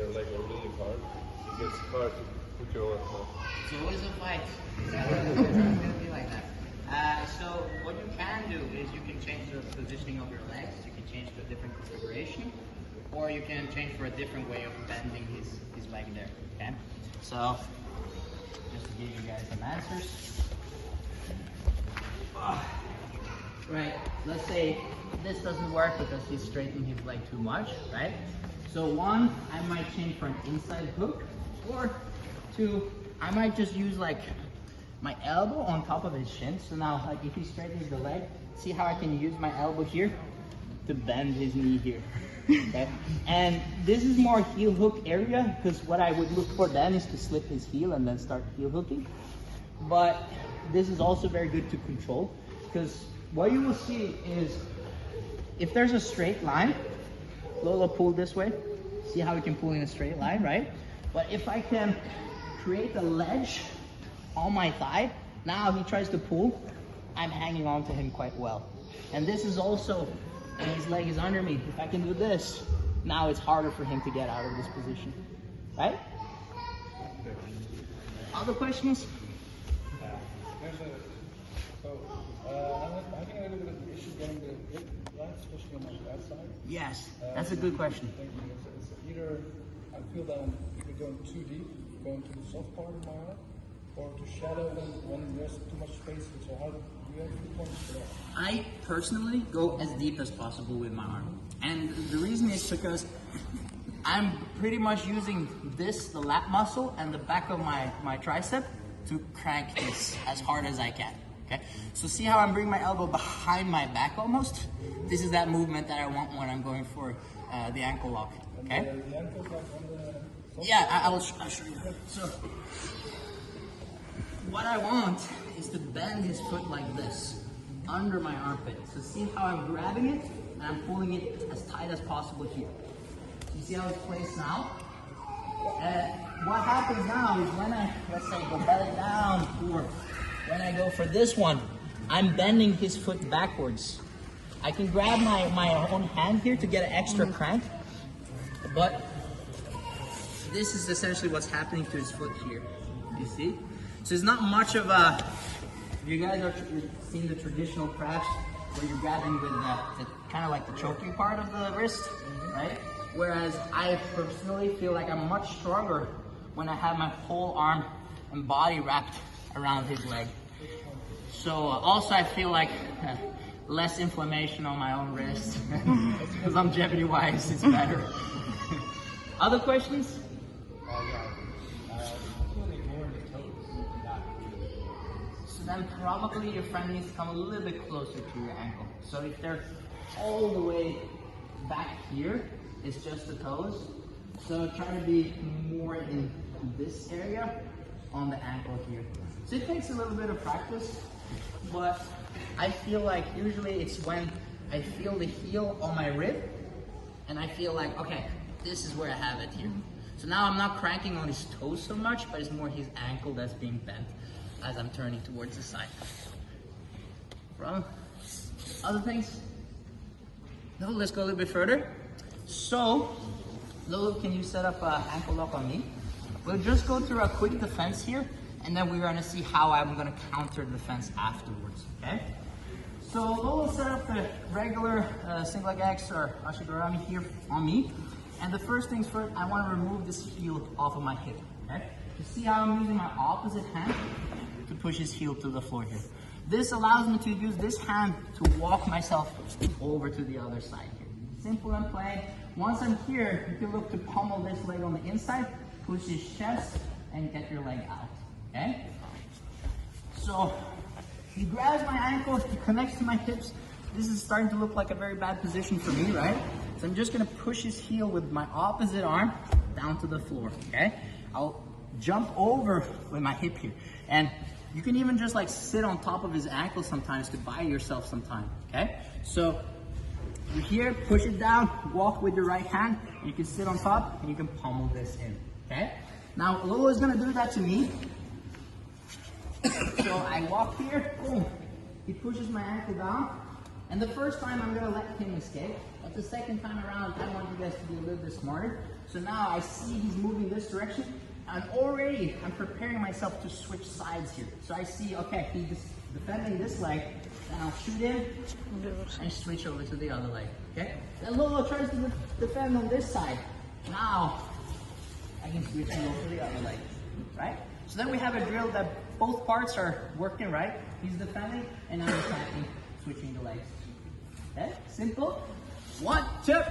their leg really hard, it gets hard to put your arm. It's always a fight. It's gonna be like that. So what you can do is you can change the positioning of your legs. You can change to a different configuration, or you can change for a different way of bending his leg there. Okay. So just to give you guys some answers. Right. Let's say this doesn't work because he's straightening his leg too much. Right. So one, I might change for an inside hook, or two, I might just use like my elbow on top of his shin. So now, like if he straightens the leg, see how I can use my elbow here to bend his knee here. Okay? And this is more heel hook area, because what I would look for then is to slip his heel and then start heel hooking. But this is also very good to control, because what you will see is if there's a straight line, Lola pull this way, see how we can pull in a straight line, right? But if I can create a ledge on my thigh, now he tries to pull, I'm hanging on to him quite well. And this is also, and his leg is under me, if I can do this, now it's harder for him to get out of this position, right? Other questions? I think a little bit of the issue getting the hip right, especially on my right side. Yes, that's a good question. It's either, I feel that I'm either going too deep, going to the soft part of my arm, or to shadow them when there's too much space. So how do you have a few points for that? I personally go as deep as possible with my arm. And the reason is because I'm pretty much using this, the lat muscle, and the back of my tricep to crank this as hard as I can. Okay? So see how I'm bringing my elbow behind my back almost? This is that movement that I want when I'm going for the ankle lock. Okay? The ankle's like on the... Yeah, I'll show you. So, what I want is to bend his foot like this, under my armpit. So see how I'm grabbing it, and I'm pulling it as tight as possible here. You see how it's placed now? What happens now is when I, let's say, go belly down, or when I go for this one, I'm bending his foot backwards. I can grab my own hand here to get an extra crank, but this is essentially what's happening to his foot here. You see? So it's not much of a, if you guys are seeing the traditional crafts where you're grabbing with the kind of like the choking part of the wrist, right? Whereas I personally feel like I'm much stronger when I have my whole arm and body wrapped around his leg. So also I feel like less inflammation on my own wrist. Longevity wise, it's better. Other questions? So then probably your friend needs to come a little bit closer to your ankle. So if they're all the way back here, it's just the toes. So try to be more in this area on the ankle here. So it takes a little bit of practice, but I feel like usually it's when I feel the heel on my rib and I feel like, okay, this is where I have it here. So now I'm not cranking on his toes so much, but it's more his ankle that's being bent as I'm turning towards the side. Problem? Other things? No, let's go a little bit further. So, Lulu, can you set up an ankle lock on me? We'll just go through a quick defense here, and then we're gonna see how I'm gonna counter the defense afterwards, okay? So Lulu set up the regular single leg X or Ashigurami here on me. And the first things first, I wanna remove this heel off of my hip, okay? You see how I'm using my opposite hand to push his heel to the floor here. This allows me to use this hand to walk myself over to the other side here. Simple and plain. Once I'm here, you can look to pummel this leg on the inside, push his chest, and get your leg out, okay? So, he grabs my ankle, he connects to my hips. This is starting to look like a very bad position for me, right? So I'm just gonna push his heel with my opposite arm down to the floor, okay? I'll jump over with my hip here. And you can even just like sit on top of his ankle sometimes to buy yourself some time, okay? So you're here, push it down, walk with your right hand, and you can sit on top and you can pummel this in, okay? Now Lolo is gonna do that to me. So I walk here, boom. He pushes my ankle down, And the first time I'm gonna let him escape, but the second time around, I want you guys to be a little bit smarter. So now I see he's moving this direction. I'm preparing myself to switch sides here. So I see, okay, he's defending this leg, then I'll shoot him and switch over to the other leg, okay? Then Lolo tries to defend on this side. Now, I can switch him over to the other leg, right? So then we have a drill that both parts are working, right? He's defending and I'm attacking, switching the legs. Okay, simple. 1, 2, go.